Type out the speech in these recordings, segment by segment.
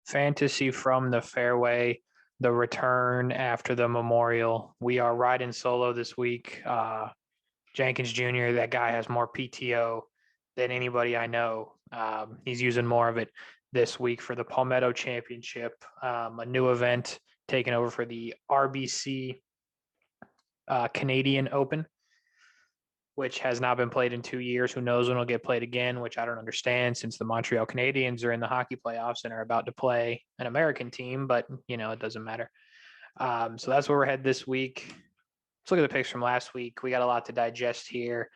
Fantasy from the fairway, the return after the Memorial. We are riding solo this week. Jenkins Jr., that guy has more PTO than anybody I know. He's using more of it this week for the Palmetto Championship, a new event taken over for the RBC Canadian Open, which has not been played in 2 years. Who knows when it'll get played again, which I don't understand since the Montreal Canadiens are in the hockey playoffs and are about to play an American team, but, it doesn't matter. So that's where we're headed this week. Let's look at the picks from last week. We got a lot to digest here.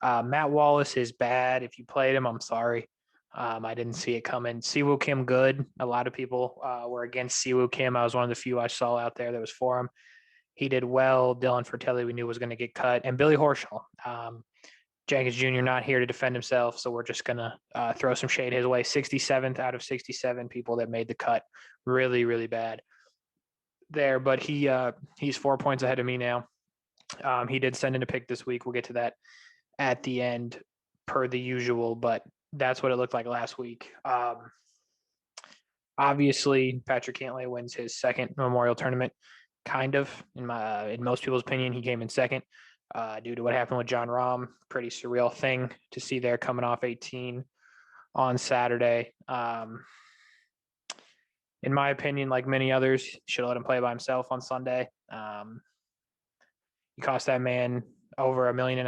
Matt Wallace is bad. If you played him, I'm sorry. I didn't see it coming. Siwoo Kim, good. A lot of people were against Siwoo Kim. I was one of the few I saw out there that was for him. He did well. Dylan Fratelli, we knew was going to get cut. And Billy Horschel. Jenkins Jr. not here to defend himself, so we're just going to throw some shade his way. 67th out of 67 people that made the cut. Really, really bad there. But he's 4 points ahead of me now. He did send in a pick this week. We'll get to that at the end per the usual, but that's what it looked like last week. Obviously, Patrick Cantlay wins his second Memorial Tournament. Kind of, in most people's opinion, he came in second due to what happened with John Rahm. Pretty surreal thing to see there coming off 18 on Saturday. In my opinion, like many others, should let him play by himself on Sunday. He cost that man over $1.5 million.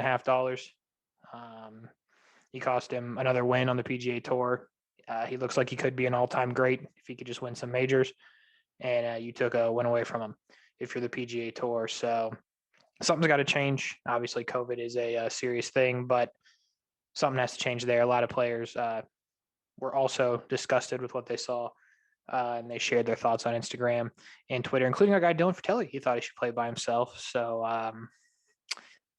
He cost him another win on the PGA Tour. He looks like he could be an all-time great if he could just win some majors. And you took a win away from him if you're the PGA Tour. So something's got to change. Obviously, COVID is a serious thing, but something has to change there. A lot of players were also disgusted with what they saw, and they shared their thoughts on Instagram and Twitter, including our guy Dylan Fratelli. He thought he should play by himself. So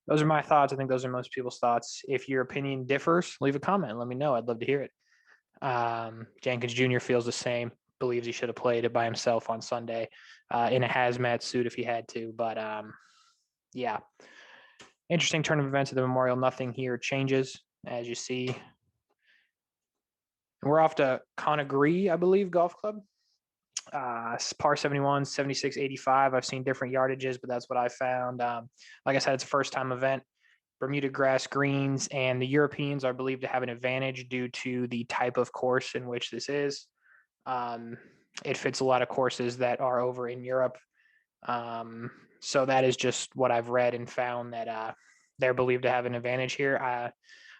those are my thoughts. I think those are most people's thoughts. If your opinion differs, leave a comment. Let me know. I'd love to hear it. Jenkins Jr. feels the same. Believes he should have played it by himself on Sunday in a hazmat suit if he had to. But yeah, interesting turn of events at the Memorial. Nothing here changes, as you see. We're off to Conagry, I believe, Golf Club. Par 71, 76, 85. I've seen different yardages, but that's what I found. Like I said, it's a first-time event. Bermuda grass greens, and the Europeans are believed to have an advantage due to the type of course in which this is. It fits a lot of courses that are over in Europe. So that is just what I've read and found that they're believed to have an advantage here.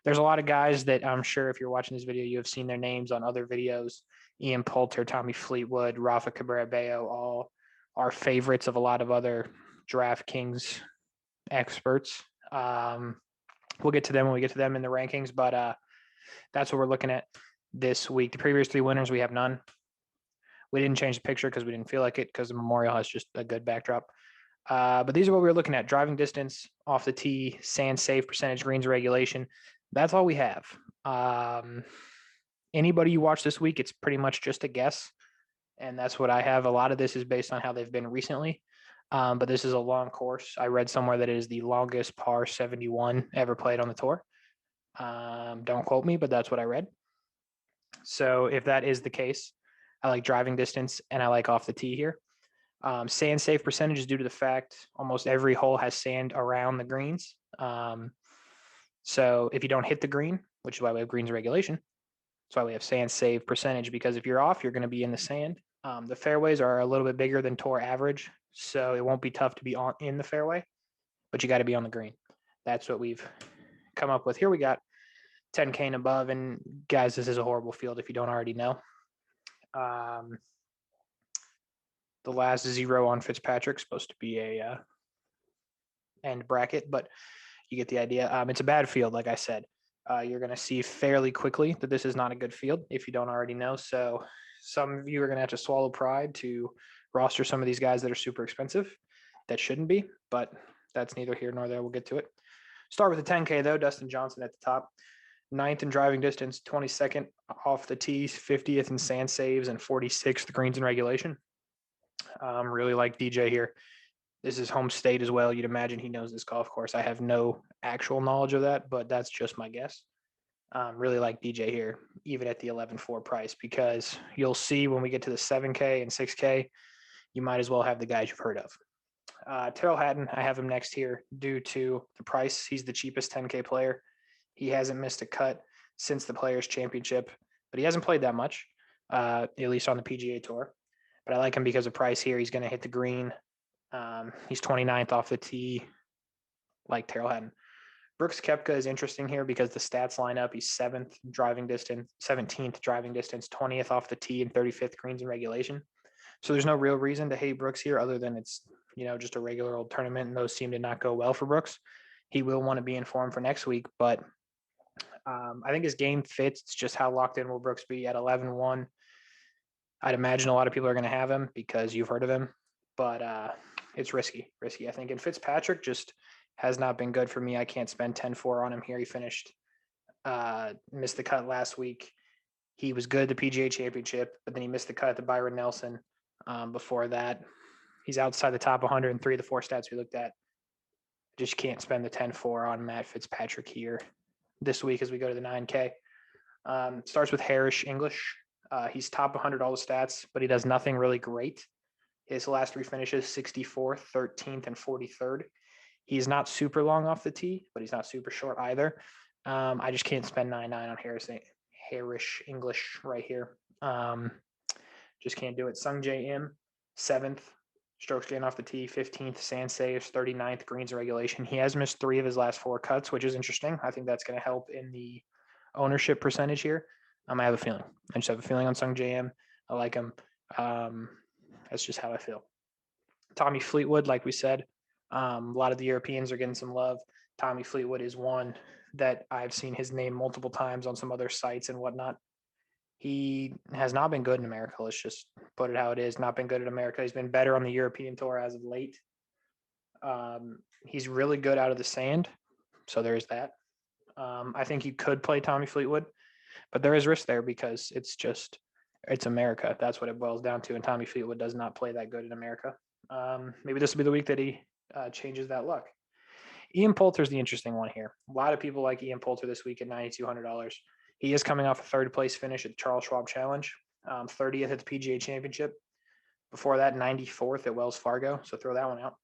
There's a lot of guys that I'm sure if you're watching this video, you have seen their names on other videos. Ian Poulter, Tommy Fleetwood, Rafa Cabrera-Bello, all are favorites of a lot of other DraftKings experts. We'll get to them when we get to them in the rankings, but that's what we're looking at this week. The previous three winners, we have none. We didn't change the picture because we didn't feel like it because the Memorial has just a good backdrop. But these are what we were looking at. Driving distance, off the tee, sand safe, percentage, greens regulation. That's all we have. Anybody you watch this week, it's pretty much just a guess. And that's what I have. A lot of this is based on how they've been recently. But this is a long course. I read somewhere that it is the longest par 71 ever played on the tour. Don't quote me, but that's what I read. So if that is the case, I like driving distance and I like off the tee here. Sand safe percentage is due to the fact almost every hole has sand around the greens. So if you don't hit the green, which is why we have greens regulation, that's why we have sand safe percentage, because if you're off, you're going to be in the sand. The fairways are a little bit bigger than tour average, so it won't be tough to be in the fairway, but you got to be on the green. That's what we've come up with. Here we got 10K and above, and guys, this is a horrible field if you don't already know. The last zero on Fitzpatrick supposed to be a end bracket, but you get the idea. It's a bad field, like I said. You're going to see fairly quickly that this is not a good field if you don't already know. So some of you are going to have to swallow pride to roster some of these guys that are super expensive that shouldn't be, but that's neither here nor there. We'll get to it. Start with the 10K, though. Dustin Johnson at the top. 9th in driving distance, 22nd off the tees, 50th in sand saves, and 46th greens in regulation. Really like DJ here. This is home state as well. You'd imagine he knows this golf course. I have no actual knowledge of that, but that's just my guess. Really like DJ here, even at the 11-4 price, because you'll see when we get to the 7K and 6K, you might as well have the guys you've heard of. Terrell Hatton, I have him next here due to the price. He's the cheapest 10K player. He hasn't missed a cut since the Players Championship, but he hasn't played that much, at least on the PGA Tour. But I like him because of price here. He's going to hit the green. He's 29th off the tee, like Terrell Hatton. Brooks Koepka is interesting here because the stats line up. He's 7th driving distance, 17th driving distance, 20th off the tee, and 35th greens in regulation. So there's no real reason to hate Brooks here other than it's, just a regular old tournament, and those seem to not go well for Brooks. He will want to be in form for next week, but I think his game fits. It's just how locked in will Brooks be at 11-1. I'd imagine a lot of people are going to have him because you've heard of him, but it's risky, I think. And Fitzpatrick just has not been good for me. I can't spend 10-4 on him here. He missed the cut last week. He was good at the PGA Championship, but then he missed the cut at the Byron Nelson. Before that, he's outside the top 103 of the 4 stats we looked at. Just can't spend the 10-4 on Matt Fitzpatrick here this week as we go to the 9K. Starts with Harris English. He's top 100 all the stats, but he does nothing really great. His last 3 finishes, 64th, 13th, and 43rd. He's not super long off the tee, but he's not super short either. I just can't spend 9.9 on Harris English right here. Just can't do it. Sung J M, 7th, strokes gained off the tee, 15th, sand saves, 39th, greens in regulation. He has missed 3 of his last 4 cuts, which is interesting. I think that's going to help in the ownership percentage here. I have a feeling. I just have a feeling on Sung J M. I like him. That's just how I feel. Tommy Fleetwood, like we said, a lot of the Europeans are getting some love. Tommy Fleetwood is one that I've seen his name multiple times on some other sites and whatnot. He has not been good in America. Let's just put it how it is. Not been good in America. He's been better on the European Tour as of late. He's really good out of the sand. So there's that. I think you could play Tommy Fleetwood, but there is risk there because it's America. That's what it boils down to. And Tommy Fleetwood does not play that good in America. Maybe this will be the week that he changes that luck. Ian Poulter's the interesting one here. A lot of people like Ian Poulter this week at $9,200. He is coming off a 3rd place finish at the Charles Schwab Challenge, 30th at the PGA Championship. Before that, 94th at Wells Fargo. So throw that one out.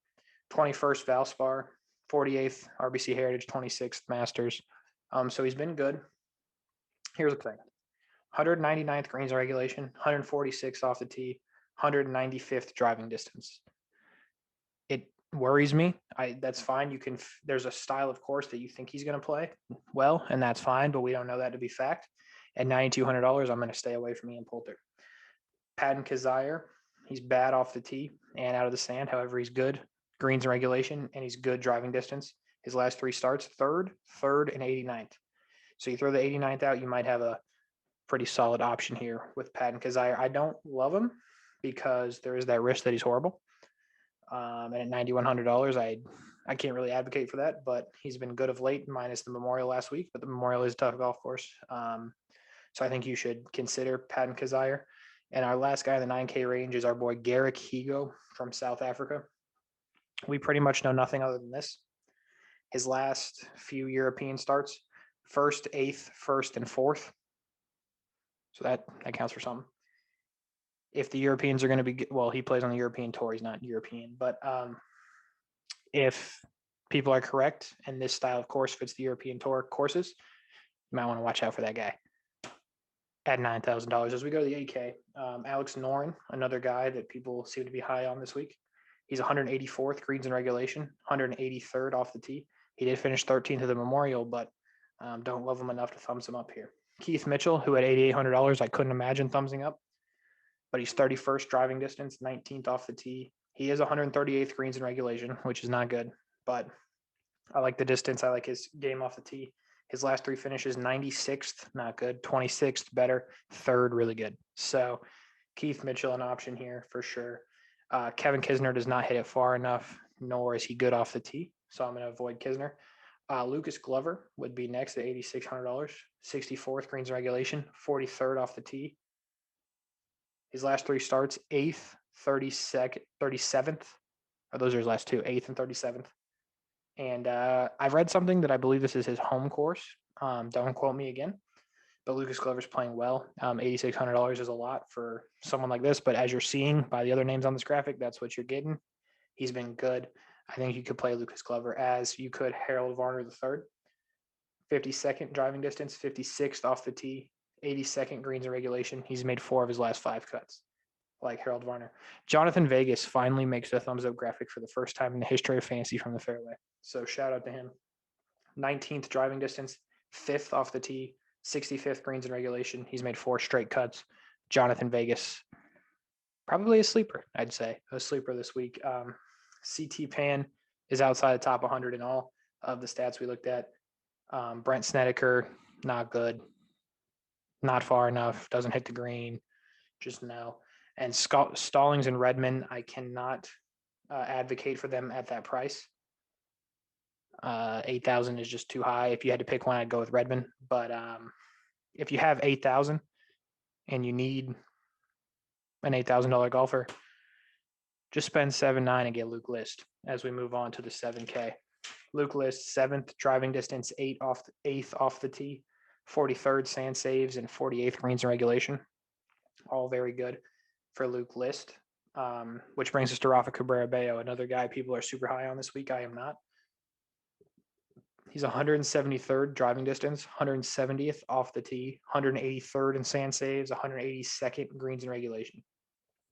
21st Valspar, 48th RBC Heritage, 26th Masters. So he's been good. Here's the thing. 199th greens in regulation, 146th off the tee, 195th driving distance. It worries me. That's fine. There's a style of course that you think he's going to play well, and that's fine, but we don't know that to be fact. At $9,200, I'm going to stay away from Ian Poulter. Patton Kizzire, he's bad off the tee and out of the sand. However, he's good greens in regulation, and he's good driving distance. His last 3 starts, 3rd, and 89th. So you throw the 89th out, you might have a pretty solid option here with Patton Kizzire. I don't love him because there is that risk that he's horrible. And at $9,100, I can't really advocate for that, but he's been good of late, minus the Memorial last week. But the Memorial is a tough golf course, so I think you should consider Patton Kizzire. And our last guy in the 9K range is our boy Garrick Higo from South Africa. We pretty much know nothing other than this. His last few European starts: 1st, 8th, 1st, and 4th. So that counts for something. If the Europeans are going to be, he plays on the European Tour. He's not European, but if people are correct and this style of course fits the European Tour courses, you might want to watch out for that guy. At $9,000, as we go to the 8K, Alex Noren, another guy that people seem to be high on this week. He's 184th greens in regulation, 183rd off the tee. He did finish 13th of the Memorial, but don't love him enough to thumbs him up here. Keith Mitchell, who at $8,800, I couldn't imagine thumbsing up, but he's 31st driving distance, 19th off the tee. He is 138th greens in regulation, which is not good, but I like the distance. I like his game off the tee. His last 3 finishes, 96th, not good, 26th, better, 3rd, really good. So Keith Mitchell, an option here for sure. Kevin Kisner does not hit it far enough, nor is he good off the tee, so I'm going to avoid Kisner. Lucas Glover would be next at $8,600, 64th greens in regulation, 43rd off the tee. His last 3 starts, 8th, 37th. Those are his last 2, 8th and 37th. And I've read something that I believe this is his home course. Don't quote me again. But Lucas Glover's playing well. $8,600 is a lot for someone like this. But as you're seeing by the other names on this graphic, that's what you're getting. He's been good. I think you could play Lucas Glover as you could Harold Varner III. 52nd driving distance, 56th off the tee, 82nd greens in regulation. He's made 4 of his last 5 cuts, like Harold Varner. Jonathan Vegas finally makes a thumbs up graphic for the first time in the history of fantasy from the fairway. So shout out to him. 19th driving distance, 5th off the tee, 65th greens in regulation. He's made 4 straight cuts. Jonathan Vegas, probably a sleeper, I'd say. A sleeper this week. CT Pan is outside the top 100 in all of the stats we looked at. Brent Snedeker, not good. Not far enough. Doesn't hit the green. Just no. And Stallings and Redmond, I cannot advocate for them at that price. 8,000 is just too high. If you had to pick one, I'd go with Redmond. But if you have 8,000 and you need an $8,000 golfer, just spend 7.9 and get Luke List as we move on to the 7K. Luke List, 7th driving distance, 8th off the tee, 43rd sand saves, and 48th greens in regulation. All very good for Luke List. Which brings us to Rafa Cabrera Bello, another guy people are super high on this week. I am not. He's 173rd driving distance, 170th off the tee, 183rd in sand saves, 182nd greens in regulation.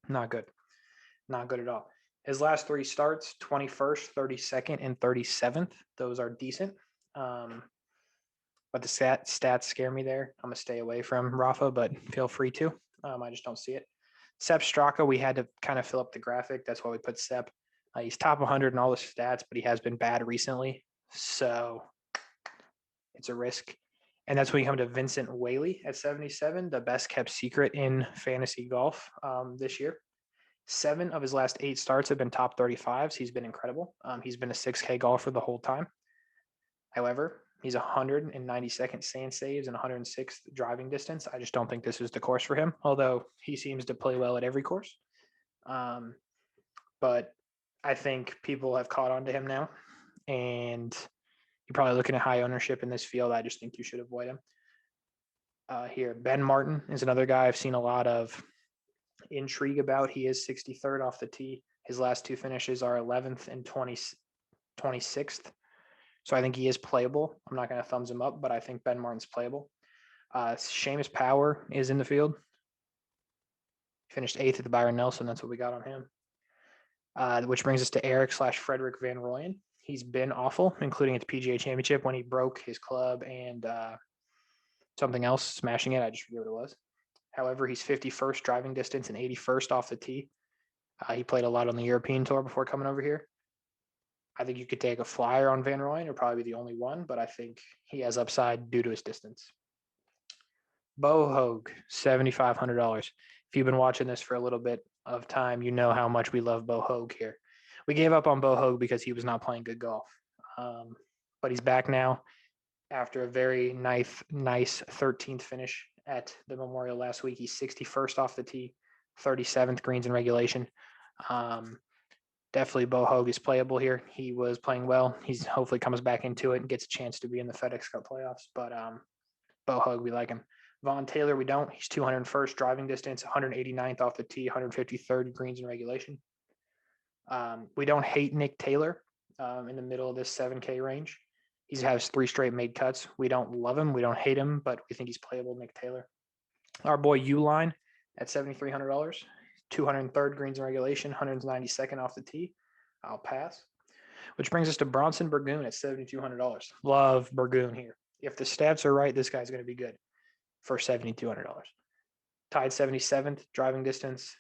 Not good. Not good at all. His last 3 starts, 21st, 32nd, and 37th. Those are decent. But the stats scare me there. I'm going to stay away from Rafa, but feel free to. I just don't see it. Sepp Straka, we had to kind of fill up the graphic. That's why we put Sepp. He's top 100 in all the stats, but he has been bad recently. So it's a risk. And that's when you come to Vincent Whaley at 77, the best kept secret in fantasy golf this year. 7 of his last 8 starts have been top 35s. He's been incredible. He's been a 6K golfer the whole time. However, he's 192nd sand saves and 106th driving distance. I just don't think this is the course for him, although he seems to play well at every course. But I think people have caught on to him now, and you're probably looking at high ownership in this field. I just think you should avoid him. Here, Ben Martin is another guy I've seen a lot of intrigue about. He is 63rd off the tee. His last 2 finishes are 11th and 26th. So I think he is playable. I'm not going to thumbs him up, but I think Ben Martin's playable. Seamus Power is in the field. Finished 8th at the Byron Nelson. That's what we got on him. Which brings us to Eric/Frederick Van Rooyen. He's been awful, including at the PGA Championship when he broke his club and something else, smashing it. I just forget what it was. However, he's 51st driving distance and 81st off the tee. He played a lot on the European Tour before coming over here. I think you could take a flyer on Van Rooyen. It'll probably be the only one, but I think he has upside due to his distance. Bo Hoag, $7,500. If you've been watching this for a little bit of time, you know how much we love Bo Hoag here. We gave up on Bo Hoag because he was not playing good golf. But he's back now after a very nice 13th finish at the Memorial last week. He's 61st off the tee, 37th greens in regulation. Definitely Bo Hoag is playable here. He was playing well. He's hopefully comes back into it and gets a chance to be in the FedEx Cup playoffs. But Bo Hoag, we like him. Vaughn Taylor, we don't. He's 201st driving distance, 189th off the tee, 153rd greens in regulation. We don't hate Nick Taylor in the middle of this 7K range. He has 3 straight made cuts. We don't love him. We don't hate him, but we think he's playable, Nick Taylor. Our boy Uline at $7,300. 203rd greens in regulation, 192nd off the tee. I'll pass. Which brings us to Bronson Burgoon at $7,200. Love Burgoon here. If the stats are right, this guy's going to be good for $7,200. Tied 77th driving distance,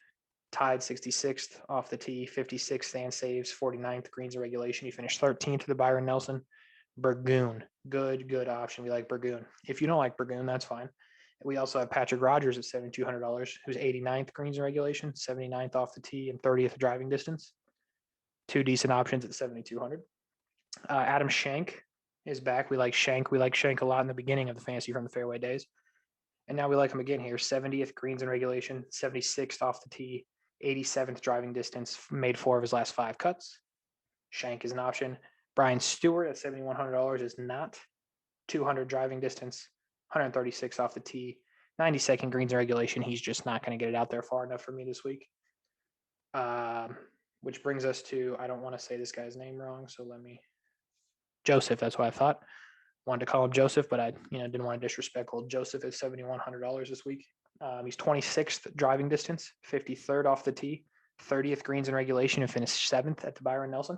tied 66th off the tee, 56th sand saves, 49th greens in regulation. He finished 13th to the Byron Nelson. Burgoon, good option. We like Burgoon. If you don't like Burgoon, that's fine. We also have Patrick Rogers at $7,200, who's 89th greens in regulation, 79th off the tee, and 30th driving distance. 2 decent options at $7,200. Adam Schenk is back. We like Schenk. We like Schenk a lot in the beginning of the Fantasy from the Fairway days. And now we like him again here. 70th greens in regulation, 76th off the tee, 87th driving distance, made 4 of his last 5 cuts. Schenk is an option. Brian Stewart at $7,100 is not. 200 driving distance, 136 off the tee, 90-second greens in regulation. He's just not going to get it out there far enough for me this week. Which brings us to, I don't want to say this guy's name wrong, so Joseph, that's what I thought. Wanted to call him Joseph, but I didn't want to disrespect old Joseph at $7,100 this week. He's 26th driving distance, 53rd off the tee, 30th greens in regulation, and finished 7th at the Byron Nelson.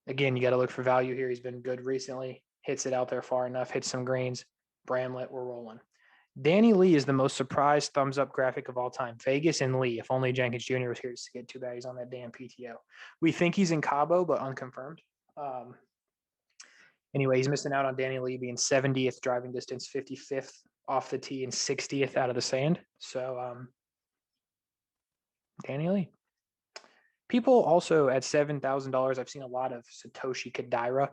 Again, you got to look for value here. He's been good recently. Hits it out there far enough. Hits some greens. Bramlett, we're rolling. Danny Lee is the most surprised thumbs up graphic of all time. Vegas and Lee. If only Jenkins Jr. was here to get too bad he's on that damn PTO. We think he's in Cabo, but unconfirmed. Anyway, he's missing out on Danny Lee being 70th driving distance, 55th off the tee, and 60th out of the sand. So, Danny Lee. People also at $7,000, I've seen a lot of Satoshi Kodaira.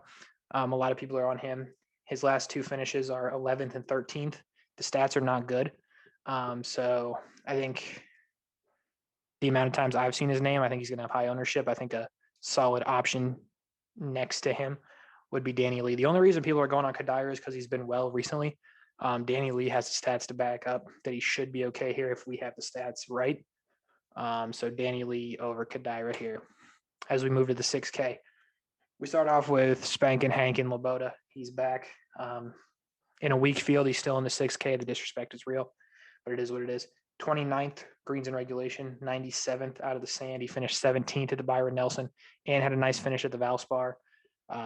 A lot of people are on him. His last two finishes are 11th and 13th. The stats are not good. So I think the amount of times I've seen his name, I think he's going to have high ownership. I think a solid option next to him would be Danny Lee. The only reason people are going on Kodaira is because he's been well recently. Danny Lee has the stats to back up that he should be okay here if we have the stats right. So Danny Lee over Kodaira here. As we move to the 6K, we start off with Spankin' Hank and Loboda. He's back. In a weak field, he's still in the 6K. The disrespect is real, but it is what it is. 29th greens in regulation, 97th out of the sand. He finished 17th at the Byron Nelson and had a nice finish at the Valspar.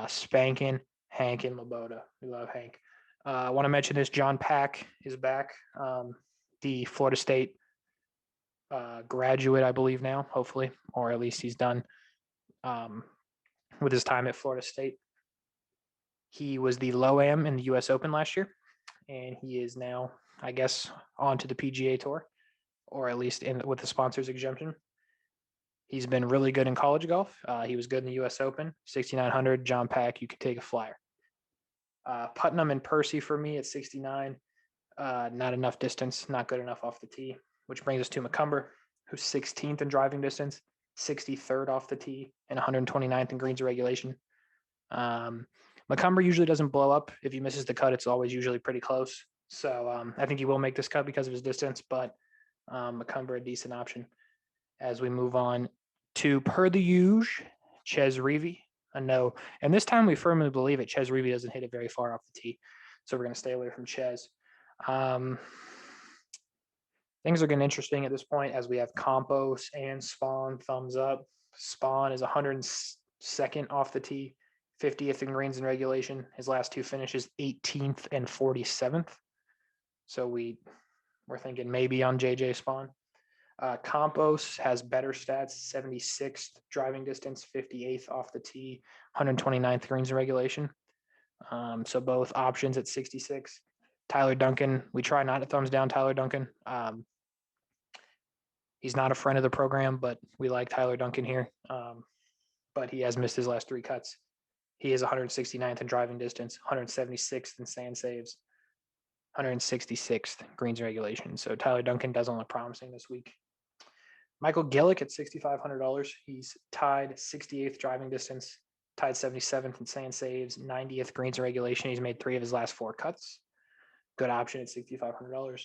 Spankin', Hank, and Loboda. We love Hank. I want to mention this. John Pack is back. The Florida State graduate, I believe now, hopefully, or at least he's done with his time at Florida State. He was the low-am in the U.S. Open last year, and he is now, I guess, on to the PGA Tour, or at least with the sponsors exemption. He's been really good in college golf. He was good in the U.S. Open, 6,900. John Pack, you could take a flyer. Putnam and Percy for me at 69. Not enough distance, not good enough off the tee, which brings us to McCumber, who's 16th in driving distance, 63rd off the tee, and 129th in greens regulation. McCumber usually doesn't blow up. If he misses the cut, it's always usually pretty close. So I think he will make this cut because of his distance, but McCumber a decent option. As we move on to per the usual, Ches Reavie, a no. And this time we firmly believe it. Ches Reavie doesn't hit it very far off the tee. So we're going to stay away from Ches. Things are getting interesting at this point as we have Campos and Spawn thumbs up. Spawn is 102nd off the tee, 50th in greens in regulation. His last two finishes, 18th and 47th. So we're thinking maybe on JJ Spawn. Campos has better stats, 76th driving distance, 58th off the tee, 129th greens in regulation. So both options at 66. Tyler Duncan, we try not to thumbs down Tyler Duncan. He's not a friend of the program, but we like Tyler Duncan here. But he has missed his last three cuts. He is 169th in driving distance, 176th in sand saves, 166th greens regulation. So Tyler Duncan doesn't look promising this week. Michael Gillick at $6,500. He's tied 68th driving distance, tied 77th in sand saves, 90th greens regulation. He's made 3 of his last 4 cuts. Good option at $6,500.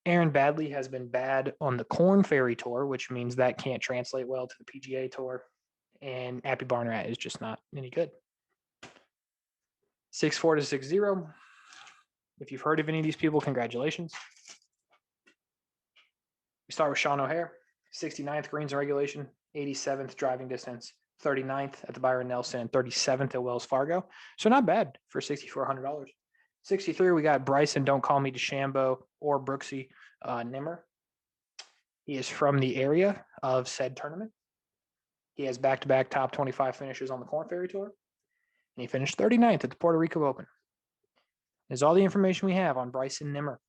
Aaron Badley has been bad on the Corn Ferry Tour, which means that can't translate well to the PGA Tour. And Appy Barnrat is just not any good. 6-4 to 6-0. If you've heard of any of these people, congratulations. We start with Sean O'Hare, 69th greens in regulation, 87th driving distance, 39th at the Byron Nelson, and 37th at Wells Fargo. So not bad for $6,400. 63, we got Bryson, Don't Call Me DeChambeau, or Brooksy Nimmer. He is from the area of said tournament. He has back-to-back top 25 finishes on the Corn Ferry Tour, and he finished 39th at the Puerto Rico Open. Is all the information we have on Bryson Nimmer.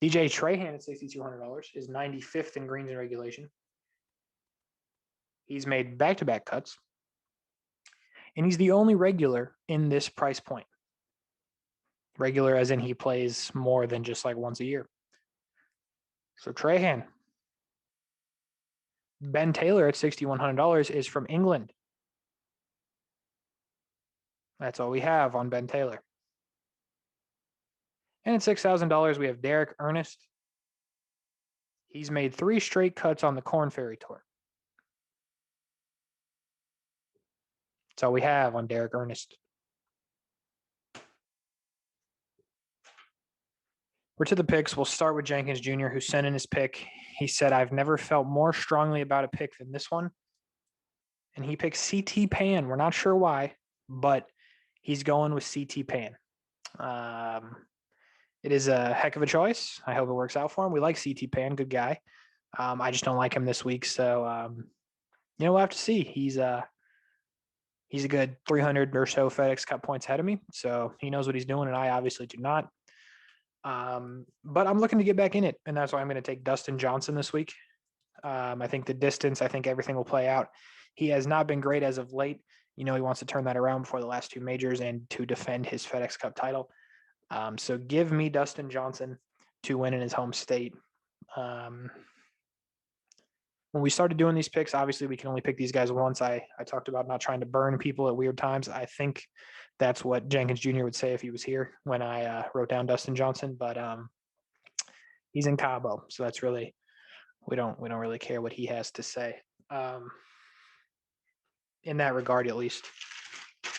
DJ Trahan at $6,200 is 95th in greens in regulation. He's made back-to-back cuts, and he's the only regular in this price point. Regular as in he plays more than just like once a year. So Trahan. Ben Taylor at $6,100 is from England. That's all we have on Ben Taylor. And at $6,000, we have Derek Ernest. He's made 3 straight cuts on the Corn Ferry Tour. That's all we have on Derek Ernest. We're to the picks. We'll start with Jenkins Jr., who sent in his pick. He said, I've never felt more strongly about a pick than this one. And he picked CT Pan. We're not sure why, but he's going with CT Pan. It is a heck of a choice. I hope it works out for him. We like CT Pan, good guy. I just don't like him this week. So, we'll have to see. He's a good 300 or so FedEx Cup points ahead of me. So he knows what he's doing, and I obviously do not. But I'm looking to get back in it, and that's why I'm going to take Dustin Johnson this week. I think the distance, I think everything will play out. He has not been great as of late. He wants to turn that around before the last 2 majors and to defend his FedEx Cup title. So give me Dustin Johnson to win in his home state. When we started doing these picks, obviously we can only pick these guys once. I talked about not trying to burn people at weird times. I think that's what Jenkins Jr. would say if he was here when I wrote down Dustin Johnson, but he's in Cabo. So that's really, we don't really care what he has to say. In that regard, at least,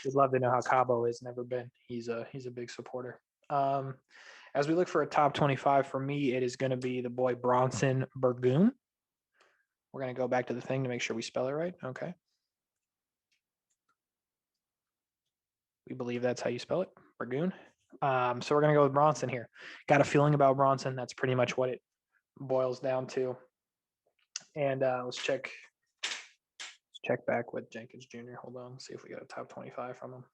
we'd love to know how Cabo has never been. He's a big supporter. As we look for a top 25, for me, it is going to be the boy Bronson Burgoon. We're going to go back to the thing to make sure we spell it right. Okay. We believe that's how you spell it, Burgoon. So we're going to go with Bronson here. Got a feeling about Bronson. That's pretty much what it boils down to. And let's check back with Jenkins Jr. Hold on. Let's see if we got a top 25 from him.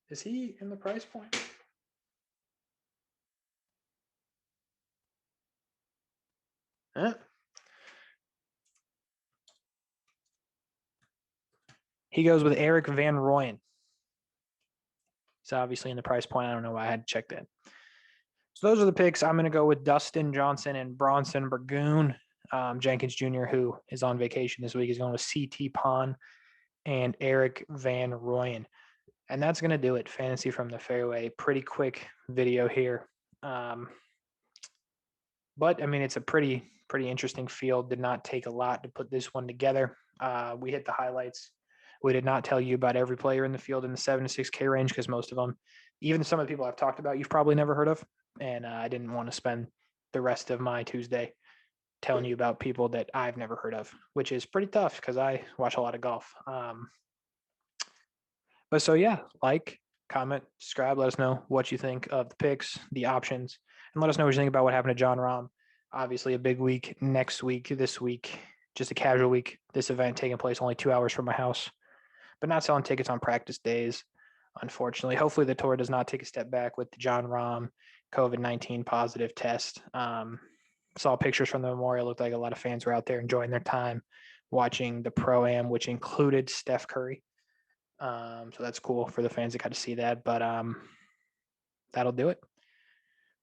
Is he in the price point? Huh? He goes with Eric Van Rooyen. He's obviously in the price point. I don't know why I had to check that. So those are the picks. I'm going to go with Dustin Johnson and Bronson Burgoon. Jenkins Jr., who is on vacation this week, is going with CT Pan and Eric Van Rooyen. And that's going to do it. Fantasy from the Fairway. Pretty quick video here. But, I mean, it's a pretty interesting field. Did not take a lot to put this one together. We hit the highlights. We did not tell you about every player in the field in the 7 to 6K range because most of them, even some of the people I've talked about, you've probably never heard of. And I didn't want to spend the rest of my Tuesday telling you about people that I've never heard of, which is pretty tough because I watch a lot of golf. But so, yeah, like, comment, subscribe, let us know what you think of the picks, the options, and let us know what you think about what happened to John Rahm. Obviously, a big week next week, this week, just a casual week. This event taking place only 2 hours from my house, but not selling tickets on practice days, unfortunately. Hopefully, the tour does not take a step back with the John Rahm COVID-19 positive test. Saw pictures from the memorial. Looked like a lot of fans were out there enjoying their time watching the Pro-Am, which included Steph Curry. So that's cool for the fans that got to see that. But that'll do it.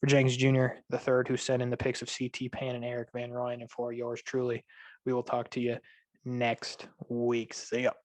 For Jenkins Jr., the third, who sent in the picks of CT Pan and Eric Van Rooyen, and for yours truly, we will talk to you next week. See ya.